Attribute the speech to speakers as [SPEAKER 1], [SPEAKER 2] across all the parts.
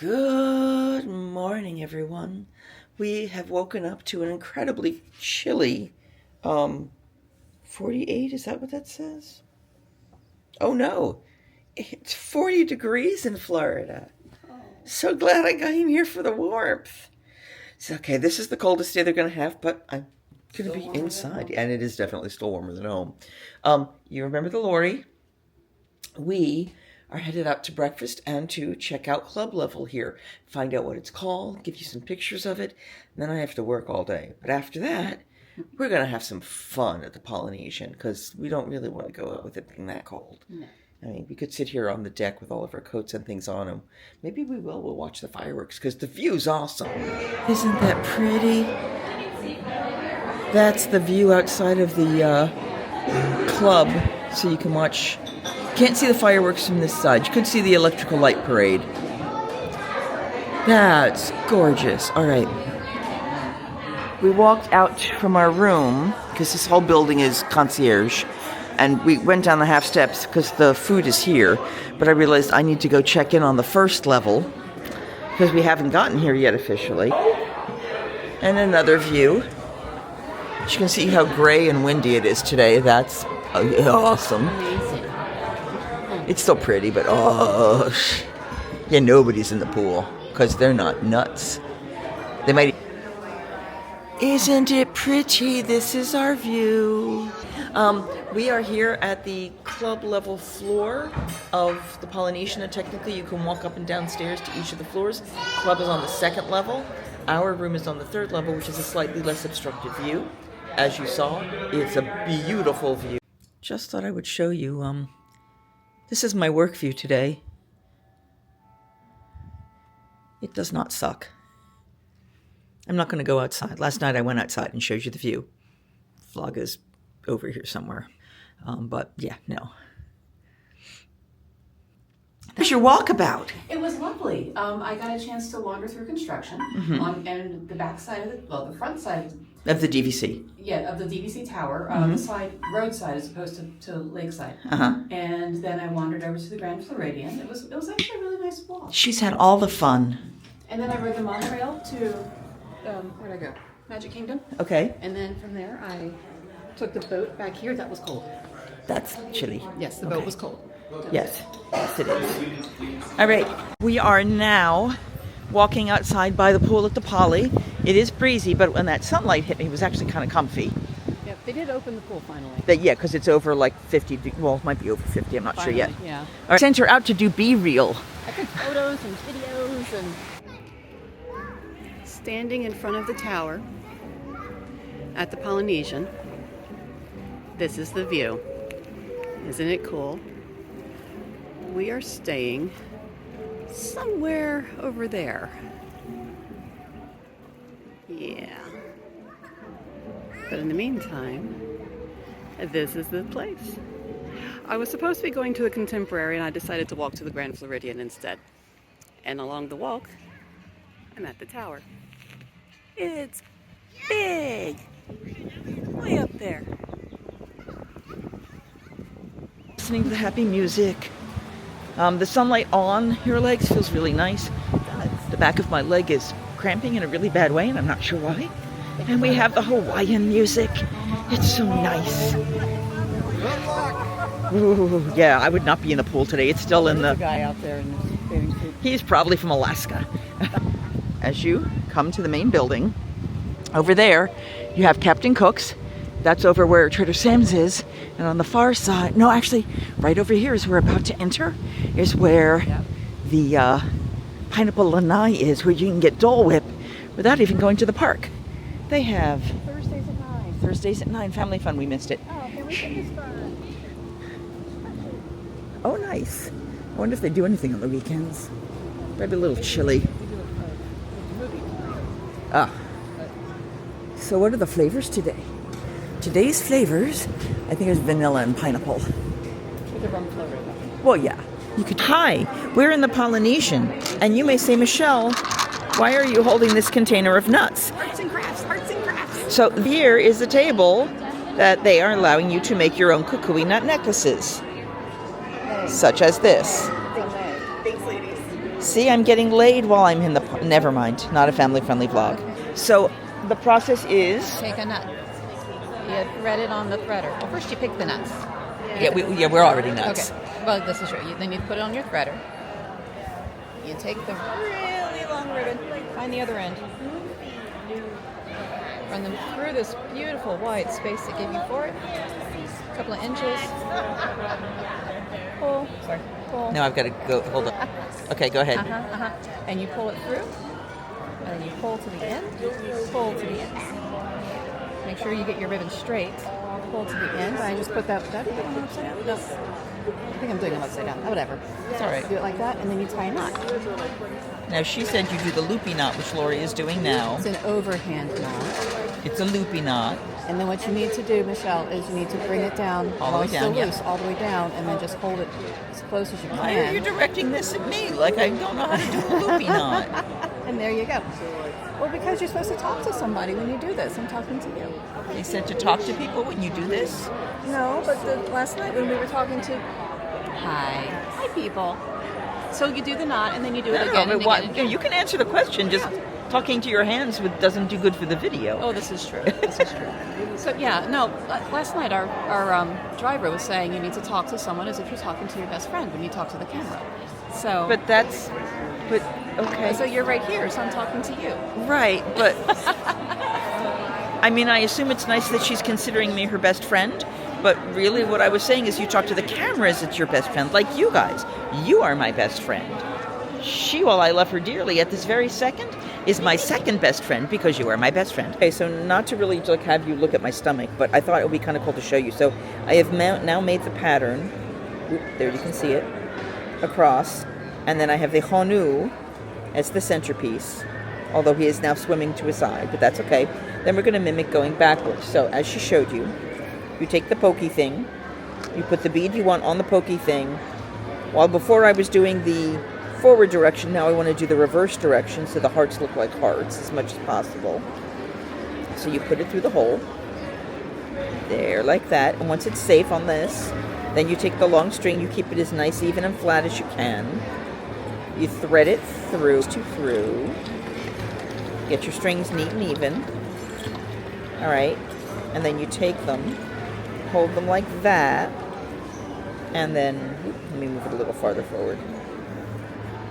[SPEAKER 1] Good morning, everyone. We have woken up to an incredibly chilly 48, is that what that says? Oh no, it's 40 degrees in Florida. So glad I came here for the warmth. It's okay, this is the coldest day they're going to have, but I'm going to be inside. And it is definitely still warmer than home. You remember the Lori? We are headed out to breakfast and to check out Club Level here. Find out what it's called, give you some pictures of it, and then I have to work all day. But after that, we're going to have some fun at the Polynesian because we don't really want to go out with it being that cold. No. I mean, we could sit here on the deck with all of our coats and things on them. Maybe we will. We'll watch the fireworks because the view's awesome. Isn't that pretty? That's the view outside of the club, so you can watch. Can't see the fireworks from this side. You could see the electrical light parade. That's gorgeous. All right. We walked out from our room, because this whole building is concierge, and we went down the half steps because the food is here, but I realized I need to go check in on the first level, because we haven't gotten here yet officially. And another view. You can see how gray and windy it is today. That's awesome. It's still pretty, but yeah, nobody's in the pool because they're not nuts. They might. Isn't it pretty? This is our view. We are here at the club level floor of the Polynesian, and technically you can walk up and down stairs to each of the floors. Club is on the second level. Our room is on the third level, which is a slightly less obstructed view. As you saw, it's a beautiful view. Just thought I would show you. This is my work view today. It does not suck. I'm not going to go outside. Last night I went outside and showed you the view. Vlog is over here somewhere. But yeah, no. How's your walkabout?
[SPEAKER 2] It was lovely. I got a chance to wander through construction and the back side of the front side
[SPEAKER 1] of the DVC.
[SPEAKER 2] Yeah, of the DVC tower, the roadside as opposed to lakeside. And then I wandered over to the Grand Floridian. It was actually a really nice walk.
[SPEAKER 1] She's had all the fun.
[SPEAKER 2] And then I rode the monorail to where'd I go? Magic Kingdom.
[SPEAKER 1] Okay.
[SPEAKER 2] And then from there I took the boat back here. That was cold.
[SPEAKER 1] That's chilly.
[SPEAKER 2] Yes, the boat was cold.
[SPEAKER 1] Yes, yes it is. All right, we are now walking outside by the pool at the Poly. It is breezy, but when that sunlight hit me, it was actually kind of comfy.
[SPEAKER 2] Yep, they did open the pool finally.
[SPEAKER 1] Yeah, because it's over like 50, well, it might be over 50, I'm not
[SPEAKER 2] finally,
[SPEAKER 1] sure yet.
[SPEAKER 2] Yeah.
[SPEAKER 1] All right, sent her out to do B-reel.
[SPEAKER 2] I took photos and videos and standing in front of the tower at the Polynesian. This is the view. Isn't it cool? We are staying somewhere over there. Yeah. But in the meantime, this is the place. I was supposed to be going to a contemporary and I decided to walk to the Grand Floridian instead. And along the walk, I'm at the tower. It's big! Way up there.
[SPEAKER 1] Listening to the happy music. The sunlight on your legs feels really nice. The back of my leg is cramping in a really bad way, and I'm not sure why. And we have the Hawaiian music. It's so nice. Ooh, yeah, I would not be in the pool today. It's still in the
[SPEAKER 2] guy out there in the bathing suit.
[SPEAKER 1] He's probably from Alaska. As you come to the main building, over there, you have Captain Cook's. That's over where Trader Sam's is. And on the far side, no, actually, right over here is where we're about to enter, is where the Pineapple Lanai is, where you can get Dole Whip without even going to the park. They have
[SPEAKER 2] Thursdays at 9.
[SPEAKER 1] Thursdays at 9, family fun, we missed it.
[SPEAKER 2] Oh, everything is fun.
[SPEAKER 1] Oh, nice. I wonder if they do anything on the weekends. Probably a little chilly. So what are the flavors today? Today's flavors, I think it's vanilla and pineapple.
[SPEAKER 2] With a rum floater.
[SPEAKER 1] Well, yeah. You could. Hi, we're in the Polynesian, and you may say, Michelle, why are you holding this container of nuts?
[SPEAKER 2] Arts and crafts, arts and crafts.
[SPEAKER 1] So here is a table that they are allowing you to make your own kukui nut necklaces, such as this.
[SPEAKER 2] Thanks, ladies.
[SPEAKER 1] See, I'm getting laid while I'm in the... Never mind. Not a family-friendly vlog. So, the process is...
[SPEAKER 3] Take a nut. You thread it on the threader. Well, first you pick the nuts.
[SPEAKER 1] We're already nuts.
[SPEAKER 3] Okay. Well, this is true. Then you put it on your threader. You take the really long ribbon, find the other end. Run them through this beautiful wide space they give you for it. A couple of inches. Pull. Sorry. Pull.
[SPEAKER 1] Now I've got to go... Hold on. Okay, go ahead.
[SPEAKER 3] And you pull it through. And then you pull to the end. Pull to the end. Make sure you get your ribbon straight. Pull to the end. I just put that... Did I do that one upside down? No. I think I'm doing them upside down. Oh, whatever. It's all right. Do it like that, and then you tie a knot.
[SPEAKER 1] Now, she said you do the loopy knot, which Lori is doing now.
[SPEAKER 3] It's an overhand knot.
[SPEAKER 1] It's a loopy knot.
[SPEAKER 3] And then what you need to do, Michelle, is you need to bring it down
[SPEAKER 1] all the way down,
[SPEAKER 3] still loose, all the way down, and then just hold it as close as you can.
[SPEAKER 1] Why are you directing this at me? Like I don't know how to do a loopy knot.
[SPEAKER 3] And there you go. Well, because you're supposed to talk to somebody when you do this. I'm talking to you.
[SPEAKER 1] They said to talk to people when you do this?
[SPEAKER 3] No, but last night when we were talking to... Hi, people. So you do the knot, and then you do it again and again.
[SPEAKER 1] You can answer the question. Just talking to your hands doesn't do good for the video.
[SPEAKER 3] Oh, this is true. This is true. So yeah, no. Last night our driver was saying you need to talk to someone as if you're talking to your best friend when you talk to the camera. So. But okay. So you're right here, so I'm talking to you.
[SPEAKER 1] Right, but I mean, I assume it's nice that she's considering me her best friend. But really, what I was saying is you talk to the camera as it's your best friend, like you guys. You are my best friend. She, while I love her dearly, at this very second, is my second best friend because you are my best friend. Okay, so not to really have you look at my stomach, but I thought it would be kind of cool to show you. So I have now made the pattern. Oop, there you can see it. Across. And then I have the honu as the centerpiece, although he is now swimming to his side, but that's okay. Then we're going to mimic going backwards. So as she showed you, you take the pokey thing, you put the bead you want on the pokey thing. While before I was doing the forward direction, now I want to do the reverse direction so the hearts look like hearts as much as possible. So you put it through the hole, there, like that. And once it's safe on this, then you take the long string, you keep it as nice, even, and flat as you can. You thread it through to through. Get your strings neat and even. All right, and then you take them, hold them like that, and then, let me move it a little farther forward.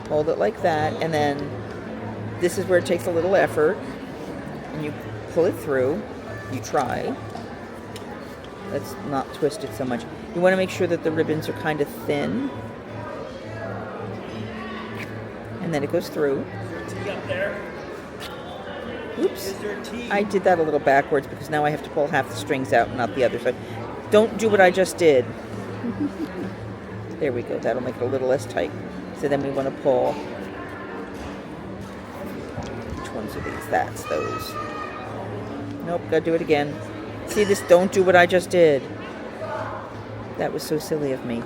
[SPEAKER 1] Hold it like that, and then this is where it takes a little effort, and you pull it through. You try. Let's not twist it so much. You want to make sure that the ribbons are kind of thin, and then it goes through. Oops, I did that a little backwards because now I have to pull half the strings out and not the other side. Don't do what I just did. There we go, that'll make it a little less tight. So then we want to pull, which ones are these? That's those. Nope, gotta do it again. See this, don't do what I just did. That was so silly of me.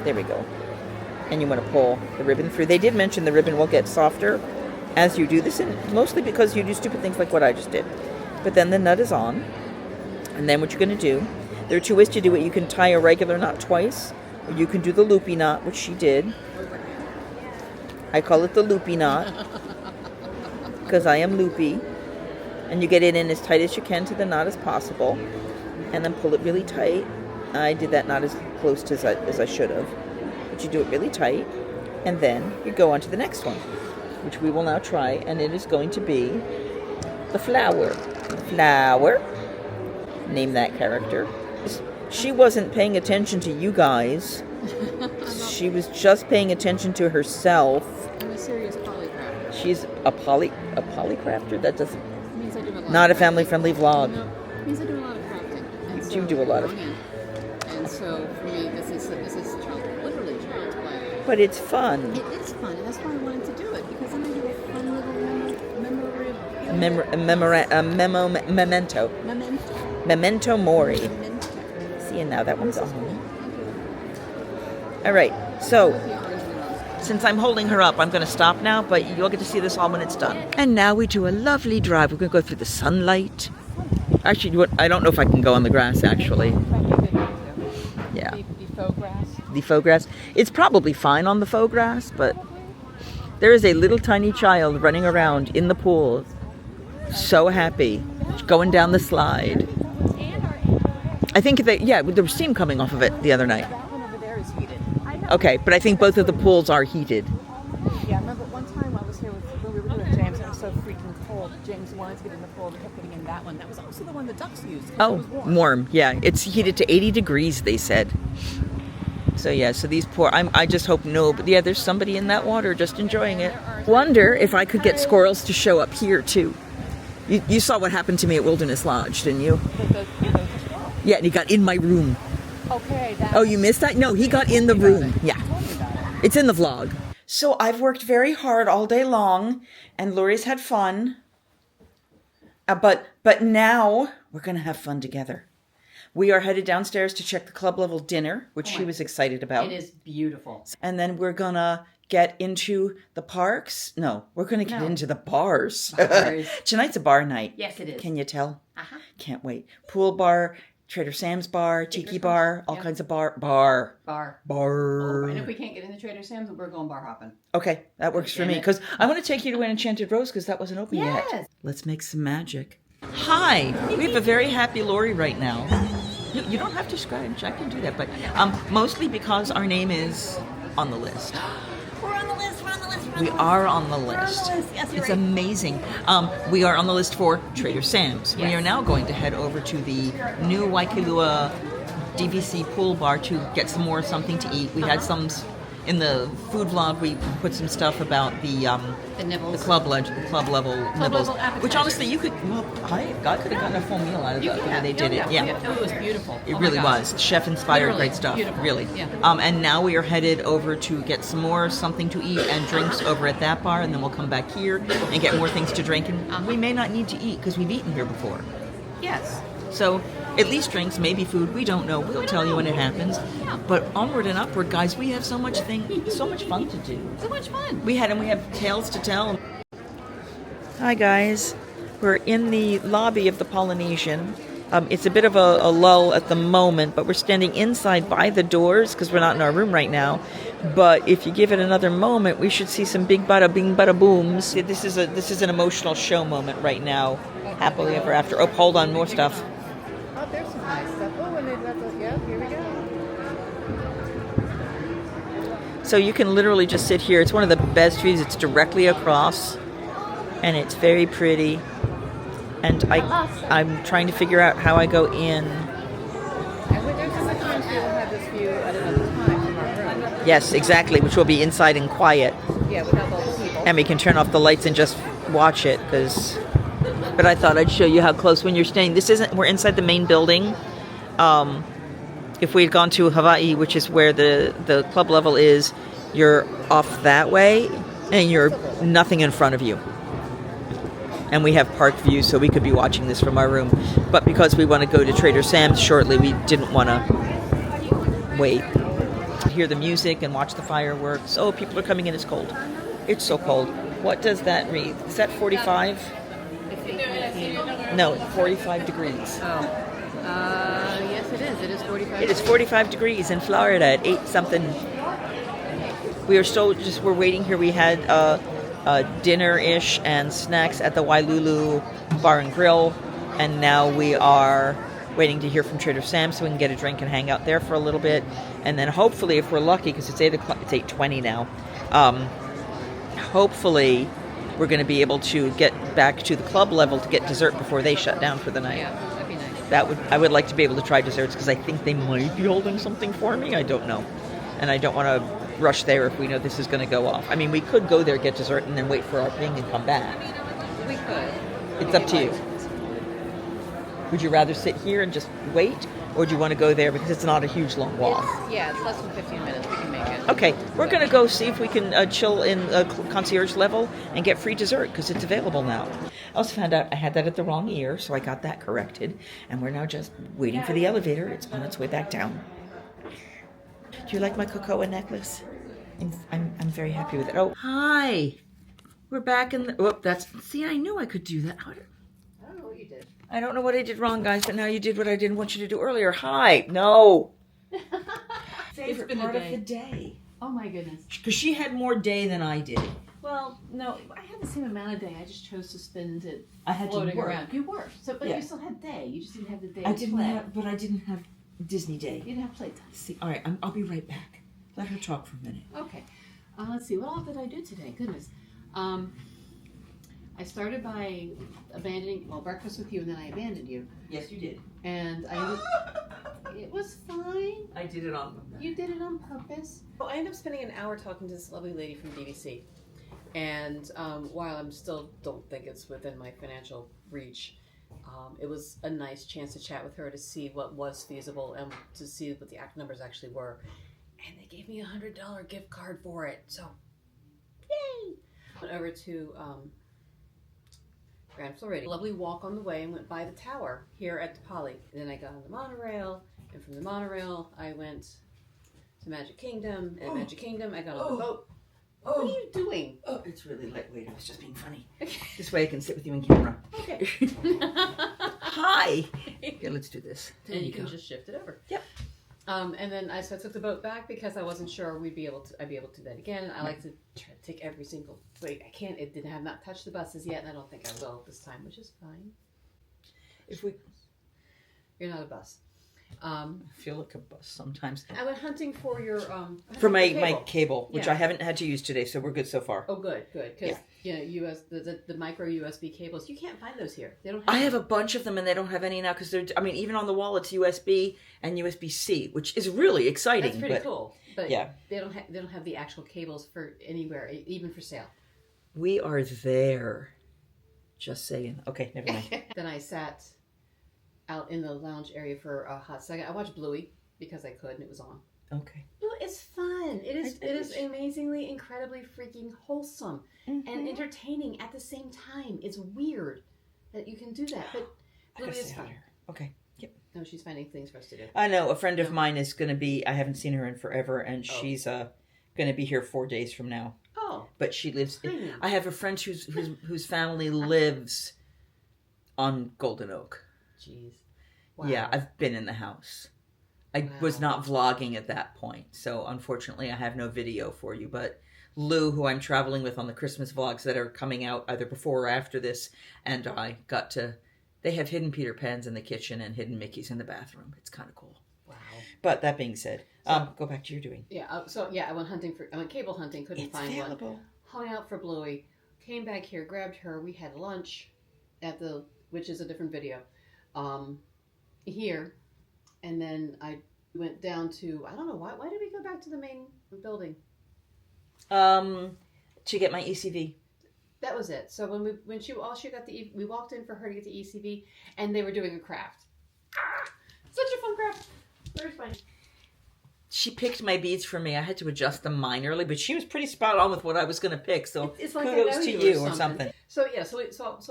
[SPEAKER 1] There we go. And you want to pull the ribbon through. They did mention the ribbon will get softer as you do this, and mostly because you do stupid things like what I just did. But then the nut is on, and then what you're going to do, there are two ways to do it. You can tie a regular knot twice, or you can do the loopy knot, which she did. I call it the loopy knot because I am loopy. And you get it in as tight as you can to the knot as possible, and then pull it really tight. I did that not as close to as I should have. But you do it really tight, and then you go on to the next one, which we will now try, and it is going to be the flower. Flower. Name that character. She wasn't paying attention to you guys. She was just paying attention to herself.
[SPEAKER 3] I'm a serious polycrafter.
[SPEAKER 1] She's a polycrafter? That doesn't...
[SPEAKER 3] It means I do a lot
[SPEAKER 1] not a family-friendly vlog.
[SPEAKER 3] No, it means I do a lot of crafting.
[SPEAKER 1] You do do a lot of...
[SPEAKER 3] And so for me, this is literally child's play.
[SPEAKER 1] But it's fun.
[SPEAKER 3] It is fun, and that's why I wanted to do it, because then I do a fun little
[SPEAKER 1] memento. Memento mori. See, and now that one's on. All right, so since I'm holding her up, I'm going to stop now, but you'll get to see this all when it's done. And now we do a lovely drive. We're going to go through the sunlight. Actually, I don't know if I can go on the grass, actually. Yeah.
[SPEAKER 3] The faux grass.
[SPEAKER 1] The faux grass. It's probably fine on the faux grass, but there is a little tiny child running around in the pool, so happy, going down the slide. I think there was steam coming off of it the other night.
[SPEAKER 3] That one over there is heated.
[SPEAKER 1] Okay, but I think both of the pools are heated.
[SPEAKER 3] Yeah, I remember one time I was here when we were with James, and it was so freaking cold. James wanted to get in the pool, we kept getting in that one. That was also the one the ducks used.
[SPEAKER 1] Oh,
[SPEAKER 3] It was
[SPEAKER 1] warm. Yeah, it's heated to 80 degrees, they said. So yeah, so these poor, I just hope but yeah, there's somebody in that water just enjoying it. Wonder if I could get squirrels to show up here too. You saw what happened to me at Wilderness Lodge, didn't you? Yeah, and he got in my room.
[SPEAKER 3] Okay.
[SPEAKER 1] Oh, you missed that? No, he got in the room. Yeah. It's in the vlog. So I've worked very hard all day long, and Lori's had fun. But now we're going to have fun together. We are headed downstairs to check the club level dinner, which she was excited about.
[SPEAKER 2] It is beautiful.
[SPEAKER 1] And then we're going to get into the parks. No, we're going to get into the bars. Tonight's a bar night.
[SPEAKER 2] Yes, it is.
[SPEAKER 1] Can you tell?
[SPEAKER 2] Uh-huh.
[SPEAKER 1] Can't wait. Pool bar, Trader Sam's bar, Tiki bar, all kinds of bar.
[SPEAKER 2] Oh, and if we can't get into Trader Sam's, we're going bar hopping.
[SPEAKER 1] Okay, that works for me, because I want to take you to Enchanted Rose, because that wasn't open yet.
[SPEAKER 2] Yes.
[SPEAKER 1] Let's make some magic. Hi, we have a very happy Lori right now. You don't have to scratch, I can do that, but mostly because our name is on the list.
[SPEAKER 2] We're on the list.
[SPEAKER 1] We are on the list.
[SPEAKER 2] Yes, you're
[SPEAKER 1] it's
[SPEAKER 2] right.
[SPEAKER 1] amazing. We are on the list for Trader Sam's. We are now going to head over to the new Waikilua DVC pool bar to get some more something to eat. We had some in the food vlog. We put some stuff about the
[SPEAKER 2] nibbles,
[SPEAKER 1] the club level nibbles,
[SPEAKER 2] level
[SPEAKER 1] which honestly you could. Well, I could have gotten a full meal out of that the way they did it. Yeah.
[SPEAKER 2] It was beautiful.
[SPEAKER 1] It really was. Chef inspired
[SPEAKER 2] Literally,
[SPEAKER 1] great stuff.
[SPEAKER 2] beautiful.
[SPEAKER 1] Really.
[SPEAKER 2] Yeah.
[SPEAKER 1] And now we are headed over to get some more something to eat and drinks over at that bar, and then we'll come back here and get more things to drink. And we may not need to eat because we've eaten here before.
[SPEAKER 2] Yes.
[SPEAKER 1] So at least drinks, maybe food. We don't know. We'll tell you when it happens.
[SPEAKER 2] Yeah.
[SPEAKER 1] But onward and upward, guys. We have so much fun to do.
[SPEAKER 2] So much fun.
[SPEAKER 1] We have tales to tell. Hi guys, we're in the lobby of the Polynesian. It's a bit of a lull at the moment, but we're standing inside by the doors because we're not in our room right now. But if you give it another moment, we should see some big bada bing bada booms. This is an emotional show moment right now. Happily ever after. Oh, hold on, more stuff.
[SPEAKER 3] Oh, there's some nice stuff. Oh, and here we go.
[SPEAKER 1] So you can literally just sit here. It's one of the best views. It's directly across, and it's very pretty. And I'm trying to figure out how I go in.
[SPEAKER 3] And there's some times we will have this view at another time from our room.
[SPEAKER 1] Yes, exactly, which will be inside and quiet.
[SPEAKER 3] Yeah, without all the people.
[SPEAKER 1] And we can turn off the lights and just watch it, but I thought I'd show you how close when you're staying. We're inside the main building. If we had gone to Hawaii, which is where the club level is, you're off that way and you're nothing in front of you. And we have park view, so we could be watching this from our room. But because we want to go to Trader Sam's shortly, we didn't want to wait. Hear the music and watch the fireworks. Oh, people are coming in. It's cold. It's so cold. What does that read? Is that 45? No, 45 degrees.
[SPEAKER 3] Oh. Yes, it is. It is 45.
[SPEAKER 1] It is 45 degrees in Florida at 8 something. We are still we're waiting here. We had dinner-ish and snacks at the Wailulu Bar and Grill, and now we are waiting to hear from Trader Sam's so we can get a drink and hang out there for a little bit, and then hopefully, if we're lucky, because it's 8 o'clock, it's 8:20 now. Hopefully, we're going to be able to get back to the club level to get dessert before they shut down for the night.
[SPEAKER 3] Yeah, that'd be nice.
[SPEAKER 1] I would like to be able to try desserts because I think they might be holding something for me. I don't know, and I don't want to rush there if we know this is going to go off. I mean, we could go there, get dessert, and then wait for our ping and come back.
[SPEAKER 3] We could.
[SPEAKER 1] It's up to you. Would you rather sit here and just wait, or do you want to go there because it's not a huge long walk?
[SPEAKER 3] It's less than 15 minutes. We can make it.
[SPEAKER 1] Okay, we're going to go see if we can chill in concierge level and get free dessert because it's available now. I also found out I had that at the wrong ear, so I got that corrected, and we're now just waiting for the elevator. It's on its way back down. Do you like my cocoa necklace? I'm very happy with it. Oh, hi. We're back in the... See, I knew I could do that.
[SPEAKER 3] I don't know what you did.
[SPEAKER 1] I don't know what I did wrong, guys, but now you did what I didn't want you to do earlier. Hi. No. favorite
[SPEAKER 3] been a
[SPEAKER 1] part of
[SPEAKER 3] day.
[SPEAKER 1] the day.
[SPEAKER 3] Oh my goodness.
[SPEAKER 1] Because she had more day than I did.
[SPEAKER 3] Well, no, I had the same amount of day. I just chose to spend it
[SPEAKER 1] I had to
[SPEAKER 3] floating
[SPEAKER 1] work.
[SPEAKER 3] around. You worked, so but
[SPEAKER 1] Yeah.
[SPEAKER 3] you still had day. You just didn't have the day.
[SPEAKER 1] I
[SPEAKER 3] to
[SPEAKER 1] didn't
[SPEAKER 3] play.
[SPEAKER 1] have, but I didn't have Disney Day.
[SPEAKER 3] You didn't have playtime.
[SPEAKER 1] See, all right, I'll be right back. Let her talk for a minute.
[SPEAKER 3] Okay. Let's see. What all did I do today? Goodness. I started by abandoning breakfast with you, and then I abandoned you.
[SPEAKER 1] Yes, you did.
[SPEAKER 3] And it was fine.
[SPEAKER 1] I did it on.
[SPEAKER 3] You did it on purpose.
[SPEAKER 2] Well, I ended up spending an hour talking to this lovely lady from BBC. And while I still don't think it's within my financial reach, it was a nice chance to chat with her to see what was feasible and to see what the numbers actually were. And they gave me a $100 gift card for it. So, yay! Went over to Grand Floridian. Lovely walk on the way and went by the tower here at the Poly. And then I got on the monorail, and from the monorail I went to Magic Kingdom. And at Magic Kingdom I got on the boat. What are you doing?
[SPEAKER 1] Oh, it's really lightweight. I was just being funny. This way I can sit with you in camera.
[SPEAKER 2] Okay.
[SPEAKER 1] Hi. Here, let's do this. There
[SPEAKER 2] And
[SPEAKER 1] you
[SPEAKER 2] you can
[SPEAKER 1] go.
[SPEAKER 2] just shift it over.
[SPEAKER 1] Yep.
[SPEAKER 2] And then I took the boat back because I wasn't sure I'd be able to do that again. I like to try to take every single. Wait, I can't. It didn't have not touched the buses yet, and I don't think I will this time, which is fine.
[SPEAKER 1] If we
[SPEAKER 2] You're not a bus.
[SPEAKER 1] I feel like a bus sometimes.
[SPEAKER 2] I went hunting for your
[SPEAKER 1] For my
[SPEAKER 2] cable.
[SPEAKER 1] cable, which
[SPEAKER 2] Yeah.
[SPEAKER 1] I haven't had to use today, so we're good so far.
[SPEAKER 2] Oh, good, because the micro USB cables, you can't find those here. They don't.
[SPEAKER 1] I have a bunch of them, and they don't have any now because they're. I mean, even on the wall, it's USB and USB-C, which is really exciting.
[SPEAKER 2] That's pretty
[SPEAKER 1] but
[SPEAKER 2] cool. But
[SPEAKER 1] yeah.
[SPEAKER 2] they don't have the actual cables for anywhere, even for sale.
[SPEAKER 1] We are there. Just saying. Okay, never mind.
[SPEAKER 2] Then I sat out in the lounge area for a hot second. I watched Bluey because I could, and it was on.
[SPEAKER 1] Okay.
[SPEAKER 2] Bluey is fun. It is
[SPEAKER 1] I
[SPEAKER 2] amazingly, incredibly freaking wholesome and entertaining at the same time. It's weird that you can do that, but
[SPEAKER 1] I
[SPEAKER 2] Bluey
[SPEAKER 1] gotta
[SPEAKER 2] is
[SPEAKER 1] say
[SPEAKER 2] fun.
[SPEAKER 1] hi to her. Okay. Yep.
[SPEAKER 2] No, she's finding things for us to do.
[SPEAKER 1] I know a friend of mine is going to be. I haven't seen her in forever, and she's going to be here 4 days from now.
[SPEAKER 2] Oh,
[SPEAKER 1] But she lives.
[SPEAKER 2] Tiny.
[SPEAKER 1] I have a friend whose family lives on Golden Oak.
[SPEAKER 2] jeez. Wow.
[SPEAKER 1] Yeah, I've been in the house. I was not vlogging at that point, so unfortunately I have no video for you. But Lou, who I'm traveling with on the Christmas vlogs that are coming out either before or after this, and I got to. They have hidden Peter Pans in the kitchen and hidden Mickeys in the bathroom. It's kind of cool.
[SPEAKER 2] Wow.
[SPEAKER 1] But that being said, go back to your doing.
[SPEAKER 2] Yeah. I went cable hunting. Couldn't
[SPEAKER 1] It's
[SPEAKER 2] find
[SPEAKER 1] available.
[SPEAKER 2] one. Hung out for Bluey. Came back here, grabbed her. We had lunch at which is a different video, here, and then I went down to. I don't know why. Why did we go back to the main building?
[SPEAKER 1] To get my ECV.
[SPEAKER 2] That was it. So when she got we walked in for her to get the ECV, and they were doing a craft. Such a fun craft. Very fun.
[SPEAKER 1] She picked my beads for me. I had to adjust them minorly, but she was pretty spot on with what I was going to pick. So
[SPEAKER 2] It's like
[SPEAKER 1] kudos
[SPEAKER 2] I know
[SPEAKER 1] to
[SPEAKER 2] you
[SPEAKER 1] you or something.
[SPEAKER 2] So yeah, so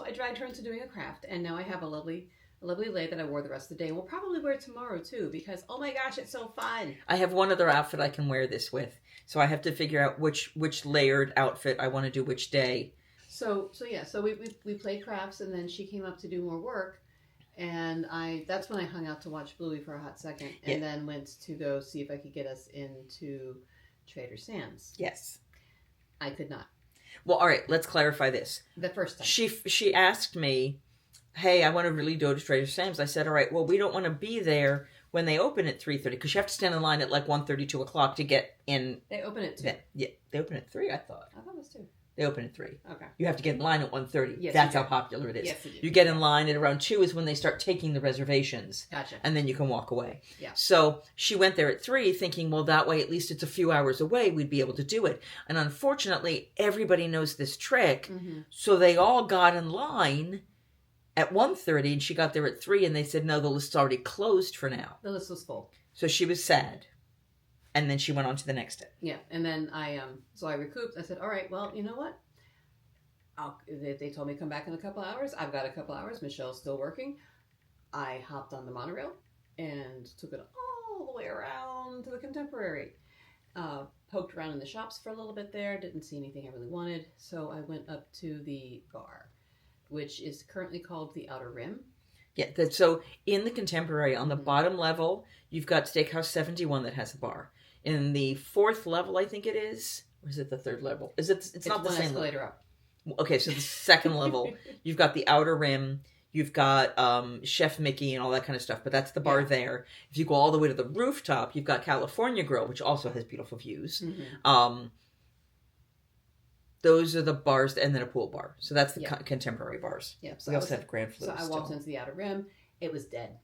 [SPEAKER 2] I dragged her into doing a craft, and now I have a lovely lei that I wore the rest of the day. We'll probably wear it tomorrow too, because oh my gosh, it's so fun.
[SPEAKER 1] I have one other outfit I can wear this with, so I have to figure out which layered outfit I want to do which day.
[SPEAKER 2] So we played crafts, and then she came up to do more work, and that's when I hung out to watch Bluey for a hot second, and then went to go see if I could get us into Trader Sam's.
[SPEAKER 1] Yes.
[SPEAKER 2] I could not.
[SPEAKER 1] Well, all right. Let's clarify this.
[SPEAKER 2] The first time.
[SPEAKER 1] She asked me, "Hey, I want to really go to Trader Sam's." I said, "All right. Well, we don't want to be there when they open at 3:30 because you have to stand in line at like 1:30, 2 o'clock to get in."
[SPEAKER 2] They open at 2.
[SPEAKER 1] Yeah, they open at 3. I thought
[SPEAKER 2] I thought it was 2.
[SPEAKER 1] they open at 3.
[SPEAKER 2] Okay.
[SPEAKER 1] You have to get in line at 1:30.
[SPEAKER 2] Yes,
[SPEAKER 1] That's
[SPEAKER 2] you
[SPEAKER 1] how
[SPEAKER 2] do.
[SPEAKER 1] popular it is.
[SPEAKER 2] Yes, you do.
[SPEAKER 1] You get in line at around 2 is when they start taking the reservations.
[SPEAKER 2] Gotcha.
[SPEAKER 1] And then you can walk away.
[SPEAKER 2] Yeah.
[SPEAKER 1] So she went there at 3 thinking, well, that way at least it's a few hours away. We'd be able to do it. And unfortunately, everybody knows this trick.
[SPEAKER 2] Mm-hmm.
[SPEAKER 1] So they all got in line at 1:30 and she got there at 3 and they said, no, the list's already closed for now.
[SPEAKER 2] The list was full.
[SPEAKER 1] So she was sad. And then she went on to the next day.
[SPEAKER 2] Yeah. And then I recouped. I said, all right, well, you know what? They told me to come back in a couple hours. I've got a couple hours. Michelle's still working. I hopped on the monorail and took it all the way around to the Contemporary. Poked around in the shops for a little bit there. Didn't see anything I really wanted. So I went up to the bar, which is currently called the Outer Rim.
[SPEAKER 1] Yeah, so in the Contemporary, on the bottom level, you've got Steakhouse 71 that has a bar. In the 4th level, I think it is, or is it the 3rd level? It's not the
[SPEAKER 2] one
[SPEAKER 1] same
[SPEAKER 2] escalator
[SPEAKER 1] level.
[SPEAKER 2] up.
[SPEAKER 1] Okay, so the 2nd level, you've got the Outer Rim, you've got Chef Mickey and all that kind of stuff, but that's the bar there. If you go all the way to the rooftop, you've got California Grill, which also has beautiful views. Those are the bars, and then a pool bar. So that's the Contemporary bars.
[SPEAKER 2] Yeah.
[SPEAKER 1] So we also have Grand Flute.
[SPEAKER 2] So I walked into the Outer Rim. It was dead.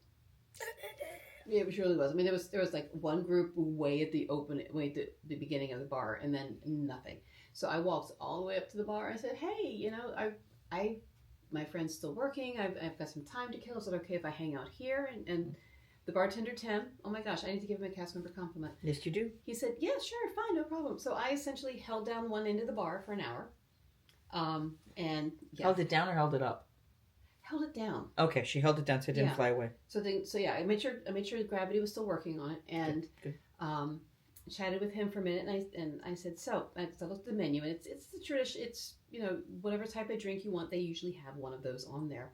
[SPEAKER 2] It really was. I mean, there was like one group way at the beginning of the bar, and then nothing. So I walked all the way up to the bar. I said, "Hey, you know, my friend's still working. I've got some time to kill. Is it okay if I hang out here?" And the bartender, Tim, oh my gosh, I need to give him a cast member compliment.
[SPEAKER 1] Yes, you do.
[SPEAKER 2] He said, "Yeah, sure, fine, no problem." So I essentially held down one end of the bar for an hour. And
[SPEAKER 1] Held it down or held it up?
[SPEAKER 2] Held it down.
[SPEAKER 1] Okay, she held it down so it didn't fly away.
[SPEAKER 2] So I made sure gravity was still working on it, and
[SPEAKER 1] good.
[SPEAKER 2] Chatted with him for a minute, and I said, so I looked at the menu, and it's the tradition. It's, you know, whatever type of drink you want, they usually have one of those on there.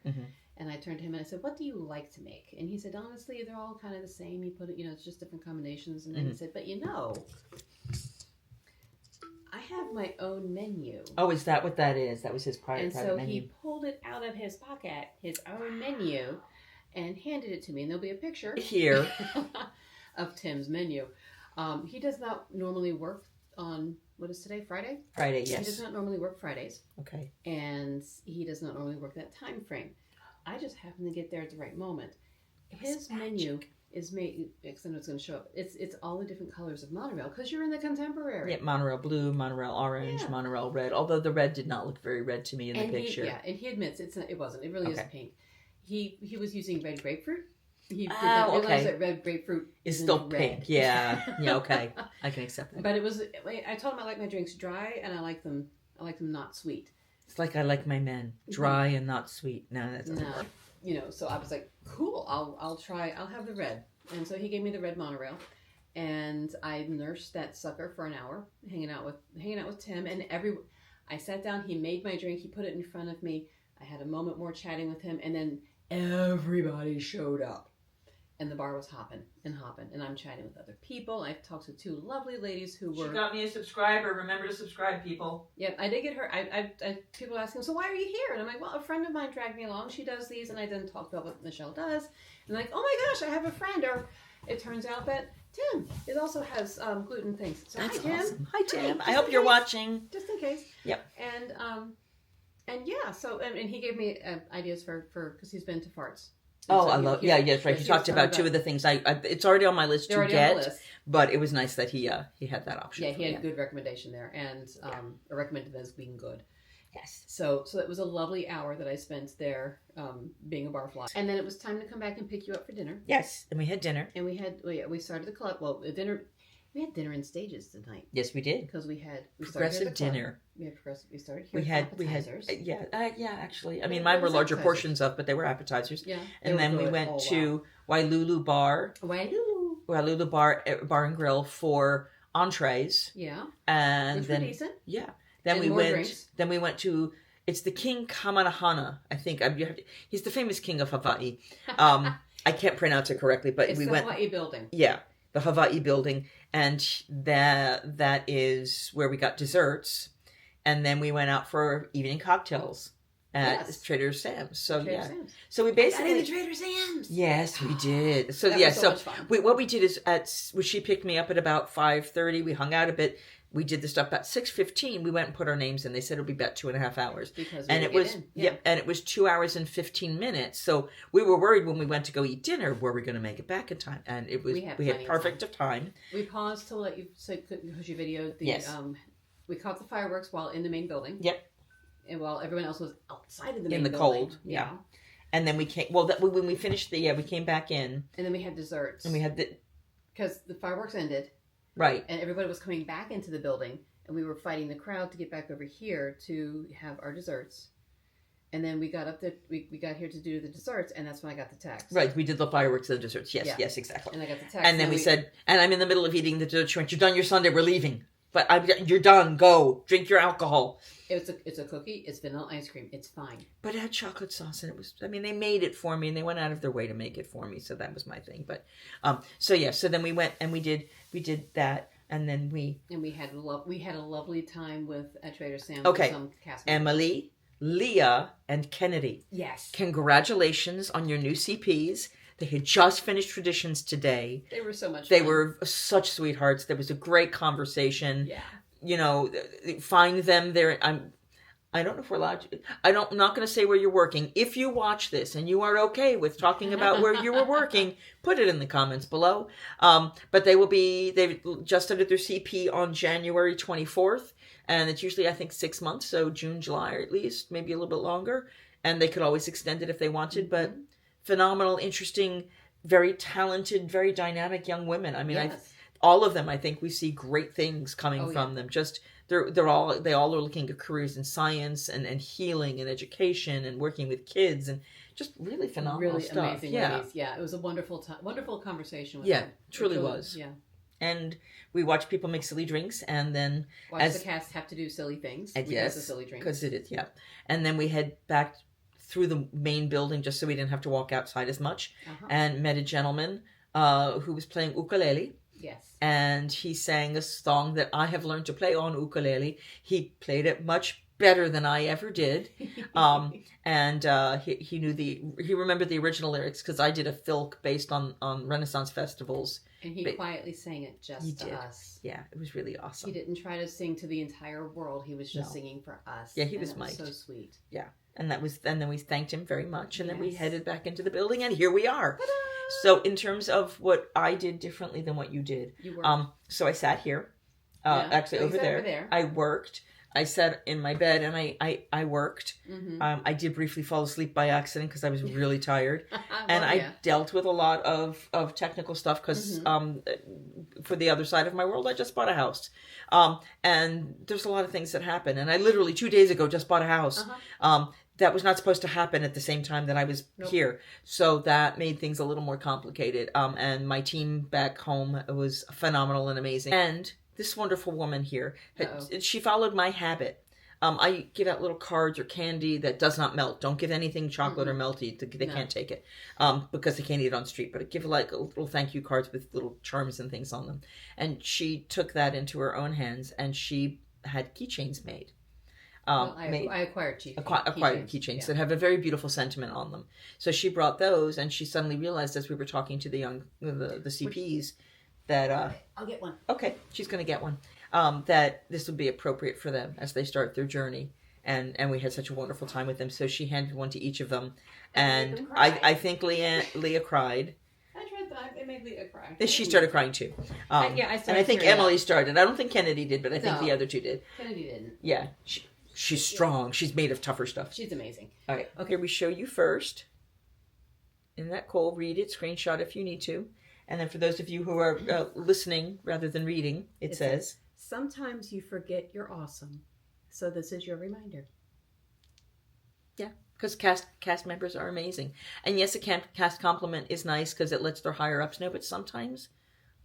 [SPEAKER 2] And I turned to him and I said, "What do you like to make?" And he said, "Honestly, they're all kind of the same. You put it, you know, it's just different combinations." And then he said, "But you know, I have my own menu."
[SPEAKER 1] Oh, is that what that is? That was his private menu.
[SPEAKER 2] And so he pulled it out of his pocket, his own menu, and handed it to me. And there'll be a picture
[SPEAKER 1] here
[SPEAKER 2] of Tim's menu. He does not normally work on, what is today, Friday?
[SPEAKER 1] Friday, yes.
[SPEAKER 2] He does not normally work Fridays.
[SPEAKER 1] Okay.
[SPEAKER 2] And he does not normally work that time frame. I just happened to get there at the right moment. His menu is made, because I know it's going to show up. It's all the different colors of monorail, because you're in the Contemporary.
[SPEAKER 1] Yeah, monorail blue, monorail orange, monorail red. Although the red did not look very red to me in the picture.
[SPEAKER 2] And he admits it wasn't. It really is pink. He was using red grapefruit. He did
[SPEAKER 1] not
[SPEAKER 2] realize that red grapefruit
[SPEAKER 1] is still pink.
[SPEAKER 2] Red.
[SPEAKER 1] Yeah, okay, I can accept that.
[SPEAKER 2] But it was. I told him I like my drinks dry, and I like them not sweet.
[SPEAKER 1] It's like I like my men dry and not sweet. No, that's
[SPEAKER 2] no. You know, so I was like, cool. I'll try. I'll have the red. And so he gave me the red monorail, and I nursed that sucker for an hour, hanging out with Tim. And I sat down. He made my drink. He put it in front of me. I had a moment more chatting with him, and then everybody showed up. And the bar was hopping, and I'm chatting with other people. I talked to 2 lovely ladies who were.
[SPEAKER 1] She got me a subscriber. Remember to subscribe, people.
[SPEAKER 2] Yep, I did get her. People asking, so why are you here? And I'm like, well, a friend of mine dragged me along. She does these, and I then talked about what Michele does. And like, oh my gosh, I have a friend. Or it turns out that Tim, it also has gluten things. So
[SPEAKER 1] that's
[SPEAKER 2] hi, Tim.
[SPEAKER 1] Awesome. Hi, Tim. I hope you're watching.
[SPEAKER 2] Just in case.
[SPEAKER 1] Yep.
[SPEAKER 2] And yeah, so and he gave me ideas for because he's been to farts.
[SPEAKER 1] Oh, I love. Yeah, yes, right. He talked about 2 of the things. It's already on my list to get, but it was nice that he had that option.
[SPEAKER 2] Yeah, he had a good recommendation there, and I recommended it as being good.
[SPEAKER 1] Yes.
[SPEAKER 2] So it was a lovely hour that I spent there, being a barfly, and then it was time to come back and pick you up for dinner.
[SPEAKER 1] Yes, and we had dinner,
[SPEAKER 2] and we started the club. Well, dinner. We had dinner in stages tonight.
[SPEAKER 1] Yes, we did.
[SPEAKER 2] Because we
[SPEAKER 1] progressive dinner.
[SPEAKER 2] We had progressive. We started here.
[SPEAKER 1] We had actually. I mean, mine were larger portions but they were appetizers.
[SPEAKER 2] Yeah.
[SPEAKER 1] And then we went to Wailulu Bar. Wailulu Bar and Grill for entrees.
[SPEAKER 2] Yeah.
[SPEAKER 1] And
[SPEAKER 2] which
[SPEAKER 1] then
[SPEAKER 2] were decent.
[SPEAKER 1] Yeah. Then we went. Drinks. Then we went to. It's the King Kamanahana, I think. He's the famous king of Hawaii. I can't pronounce it correctly, but
[SPEAKER 2] it's
[SPEAKER 1] we
[SPEAKER 2] the
[SPEAKER 1] went.
[SPEAKER 2] Hawaii building.
[SPEAKER 1] Yeah. The Hawaii building, and that is where we got desserts, and then we went out for evening cocktails at Trader Sam's. So so we basically
[SPEAKER 2] the Trader Sam's.
[SPEAKER 1] Yes, we did. So
[SPEAKER 2] was so much fun.
[SPEAKER 1] What we did is she picked me up at about 5:30. We hung out a bit. We did the stuff about 6:15. We went and put our names in. They said it would be about 2.5 hours. And it was and it was 2 hours and 15 minutes. So we were worried when we went to go eat dinner, were we going to make it back in time? And it was we had perfect time.
[SPEAKER 2] We paused to let you because you videoed the we caught the fireworks while in the main building.
[SPEAKER 1] Yep.
[SPEAKER 2] And while everyone else was outside of the main
[SPEAKER 1] building. In the cold. Yeah. And then we came when we finished we came back in.
[SPEAKER 2] And then we had desserts.
[SPEAKER 1] And we had
[SPEAKER 2] because the fireworks ended.
[SPEAKER 1] Right.
[SPEAKER 2] And everybody was coming back into the building, and we were fighting the crowd to get back over here to have our desserts. And then we got up there, we got here to do the desserts, and that's when I got the text.
[SPEAKER 1] Right, we did the fireworks and the desserts. Yes, yes, exactly.
[SPEAKER 2] And I got the text.
[SPEAKER 1] And then we said, and I'm in the middle of eating the dessert. She went, "You're done your sundae, we're leaving." But you're done. Go drink your alcohol.
[SPEAKER 2] It's a cookie. It's vanilla ice cream. It's fine.
[SPEAKER 1] But it had chocolate sauce, and it was. I mean, they made it for me, and they went out of their way to make it for me. So that was my thing. But, so yeah. So then we went and we did that, and then we
[SPEAKER 2] had a lovely time with at Trader Sam's.
[SPEAKER 1] Okay.
[SPEAKER 2] With some cast members.
[SPEAKER 1] Emily, Leah, and Kennedy.
[SPEAKER 2] Yes.
[SPEAKER 1] Congratulations on your new CPs. They had just finished traditions today.
[SPEAKER 2] They were so much
[SPEAKER 1] They
[SPEAKER 2] fun.
[SPEAKER 1] were such sweethearts. There was a great conversation.
[SPEAKER 2] Yeah.
[SPEAKER 1] You know, find them there. I don't know if we're allowed to. I'm not going to say where you're working. If you watch this and you are okay with talking about where you were working, put it in the comments below. But they've just started their CP on January 24th. And it's usually, I think, 6 months. So June, July, or at least, maybe a little bit longer. And they could always extend it if they wanted. But phenomenal, interesting, very talented, very dynamic young women. I mean,
[SPEAKER 2] Yes.
[SPEAKER 1] all of them, I think we see great things coming from them. Just they all are looking at careers in science and healing and education and working with kids and just really phenomenal
[SPEAKER 2] really
[SPEAKER 1] stuff.
[SPEAKER 2] amazing ladies. Yeah, it was a wonderful conversation with them.
[SPEAKER 1] Truly was.
[SPEAKER 2] Yeah.
[SPEAKER 1] And we watched people make silly drinks, and then
[SPEAKER 2] Watch the cast have to do silly things.
[SPEAKER 1] Yes,
[SPEAKER 2] the silly drinks.
[SPEAKER 1] because it is. Yeah, and then we head back through the main building just so we didn't have to walk outside as much, and met a gentleman who was playing ukulele.
[SPEAKER 2] Yes.
[SPEAKER 1] And he sang a song that I have learned to play on ukulele. He played it much better than I ever did. And he remembered the original lyrics because I did a filk based on Renaissance festivals.
[SPEAKER 2] And he quietly sang it just to us.
[SPEAKER 1] Yeah, it was really awesome.
[SPEAKER 2] He didn't try to sing to the entire world. He was just singing for us.
[SPEAKER 1] Yeah, he was mic'd.
[SPEAKER 2] So sweet.
[SPEAKER 1] Yeah. And then we thanked him very much, and then we
[SPEAKER 2] Yes.
[SPEAKER 1] headed back into the building, and here we are.
[SPEAKER 2] Ta-da!
[SPEAKER 1] So in terms of what I did differently than what you did,
[SPEAKER 2] You were.
[SPEAKER 1] so I sat here,
[SPEAKER 2] Yeah.
[SPEAKER 1] actually
[SPEAKER 2] Oh, you
[SPEAKER 1] over
[SPEAKER 2] sat
[SPEAKER 1] there.
[SPEAKER 2] over there.
[SPEAKER 1] I worked. I sat in my bed and I worked.
[SPEAKER 2] Mm-hmm.
[SPEAKER 1] I did briefly fall asleep by accident because I was really tired, and
[SPEAKER 2] Well,
[SPEAKER 1] I
[SPEAKER 2] yeah.
[SPEAKER 1] dealt with a lot of technical stuff because for the other side of my world, I just bought a house, and there's a lot of things that happen. And I literally 2 days ago just bought a house. That was not supposed to happen at the same time that I was here. So that made things a little more complicated. And my team back home was phenomenal and amazing. And this wonderful woman here, she followed my habit. I give out little cards or candy that does not melt. Don't give anything chocolate or melty. They can't take it because they can't eat it on the street. But give like little thank you cards with little charms and things on them. And she took that into her own hands, and she had keychains made.
[SPEAKER 2] I acquired
[SPEAKER 1] keychains that have a very beautiful sentiment on them. So she brought those, and she suddenly realized as we were talking to the CPs that
[SPEAKER 2] I'll get one.
[SPEAKER 1] Okay, she's going to get one. That this would be appropriate for them as they start their journey, and we had such a wonderful time with them. So she handed one to each of them, and I think Leah cried.
[SPEAKER 2] I tried that. It made Leah cry.
[SPEAKER 1] She started crying too. And I think Emily started. I don't think Kennedy did, but I think the other two did.
[SPEAKER 2] Kennedy didn't.
[SPEAKER 1] Yeah. She's strong. She's made of tougher stuff.
[SPEAKER 2] She's amazing.
[SPEAKER 1] All right. Okay, we show you first. Isn't that cool? Read it, screenshot if you need to. And then for those of you who are listening rather than reading, it says,
[SPEAKER 2] sometimes you forget you're awesome. So this is your reminder.
[SPEAKER 1] Yeah, because cast members are amazing. And yes, a cast compliment is nice because it lets their higher-ups know, but sometimes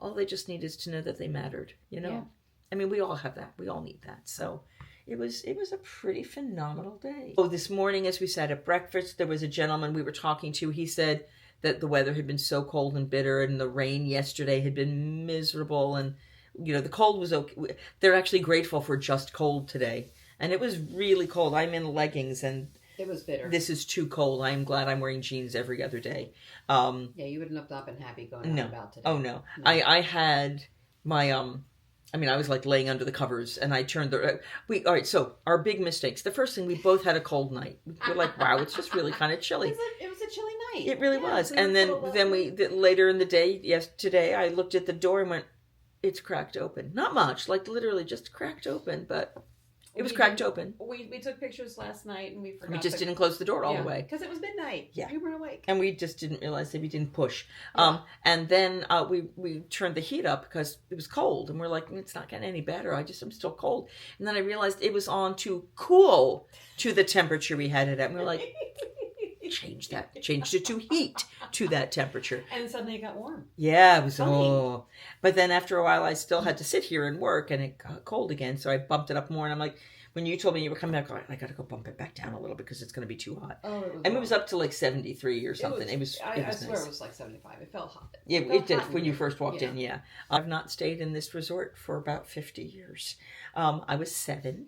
[SPEAKER 1] all they just need is to know that they mattered, you know? Yeah. I mean, we all have that. We all need that. So it was a pretty phenomenal day. Oh, this morning as we sat at breakfast, there was a gentleman we were talking to. He said that the weather had been so cold and bitter, and the rain yesterday had been miserable, and the cold was okay. They're actually grateful for just cold today, and it was really cold. I'm in leggings, and
[SPEAKER 2] it was bitter.
[SPEAKER 1] This is too cold. I'm glad I'm wearing jeans every other day.
[SPEAKER 2] Yeah, you wouldn't have not been happy going out about today.
[SPEAKER 1] Oh no. I had my I was like laying under the covers, and I turned all right, so our big mistakes. The first thing, we both had a cold night. We're like, wow, it's just really kind of chilly.
[SPEAKER 2] It was a chilly night.
[SPEAKER 1] It really was. And then later in the day, today, I looked at the door and went, it's cracked open. Not much, like literally just cracked open, but it was cracked open.
[SPEAKER 2] We took pictures last night, and we forgot.
[SPEAKER 1] We just didn't close the door all the way.
[SPEAKER 2] Because it was midnight.
[SPEAKER 1] Yeah.
[SPEAKER 2] We weren't awake.
[SPEAKER 1] And we just didn't realize that we didn't push. And then we turned the heat up because it was cold. And we're like, it's not getting any better. I'm still cold. And then I realized it was on to cool to the temperature we had it at. And we were like, changed it to heat to that temperature.
[SPEAKER 2] And suddenly it got warm.
[SPEAKER 1] Yeah, it was,
[SPEAKER 2] Funny.
[SPEAKER 1] But then after a while, I still had to sit here and work, and it got cold again, so I bumped it up more, and I'm like, when you told me you were coming back, I got to go bump it back down a little because it's going to be too hot.
[SPEAKER 2] Oh, it was.
[SPEAKER 1] And it was up to like 73 or something. I
[SPEAKER 2] swear
[SPEAKER 1] nice.
[SPEAKER 2] it was like 75. It felt hot.
[SPEAKER 1] Yeah, it did when you first walked
[SPEAKER 2] Yeah.
[SPEAKER 1] in, yeah. I've not stayed in this resort for about 50 years. I was 7,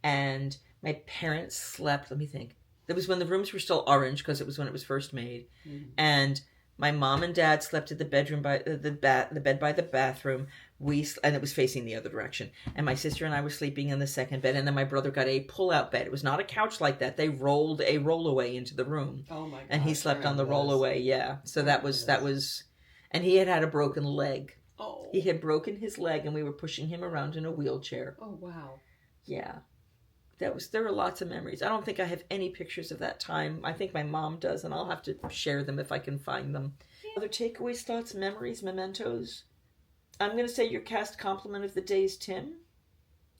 [SPEAKER 1] and my parents slept, let me think. It was when the rooms were still orange because it was when it was first made. Mm-hmm. And my mom and dad slept at the bedroom by the bed by the bathroom. And it was facing the other direction. And my sister and I were sleeping in the second bed. And then my brother got a pull-out bed. It was not a couch like that. They rolled a rollaway into the room.
[SPEAKER 2] Oh my god!
[SPEAKER 1] And he slept on the rollaway. Yeah. So that was, and he had a broken leg.
[SPEAKER 2] Oh.
[SPEAKER 1] He had broken his leg, and we were pushing him around in a wheelchair.
[SPEAKER 2] Oh wow.
[SPEAKER 1] Yeah. There were lots of memories. I don't think I have any pictures of that time. I think my mom does, and I'll have to share them if I can find them. Other takeaways, thoughts, memories, mementos? I'm going to say your cast compliment of the day is Tim.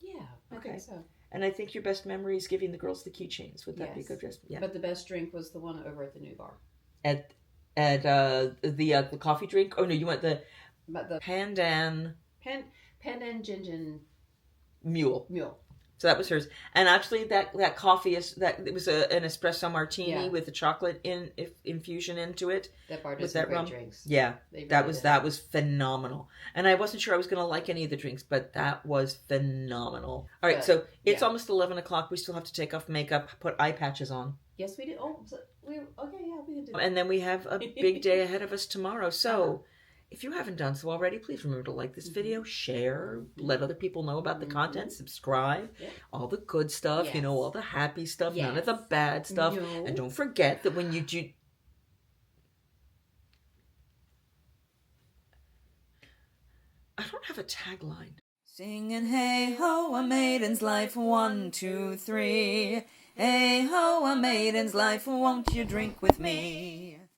[SPEAKER 2] Yeah, I think so.
[SPEAKER 1] And I think your best memory is giving the girls the keychains. Would that be a good guess? Yeah.
[SPEAKER 2] But the best drink was the one over at the new bar.
[SPEAKER 1] At the coffee drink? Oh no, you went the Pandan
[SPEAKER 2] Gin
[SPEAKER 1] Mule. So that was hers. And actually that coffee it was an espresso martini with the chocolate infusion into it.
[SPEAKER 2] That bar does some great drinks.
[SPEAKER 1] Yeah. Really that was phenomenal. And I wasn't sure I was going to like any of the drinks, but that was phenomenal. All right, so it's almost 11 o'clock. We still have to take off makeup, put eye patches on.
[SPEAKER 2] Yes, we did. Oh, we can do that.
[SPEAKER 1] And then we have a big day ahead of us tomorrow. So if you haven't done so already, please remember to like this video, share, let other people know about the content, subscribe, all the good stuff, all the happy stuff, none of the bad stuff. No. And don't forget that when you do... I don't have a tagline. Singing hey ho, a maiden's life, 1, 2, 3. Hey ho, a maiden's life, won't you drink with me?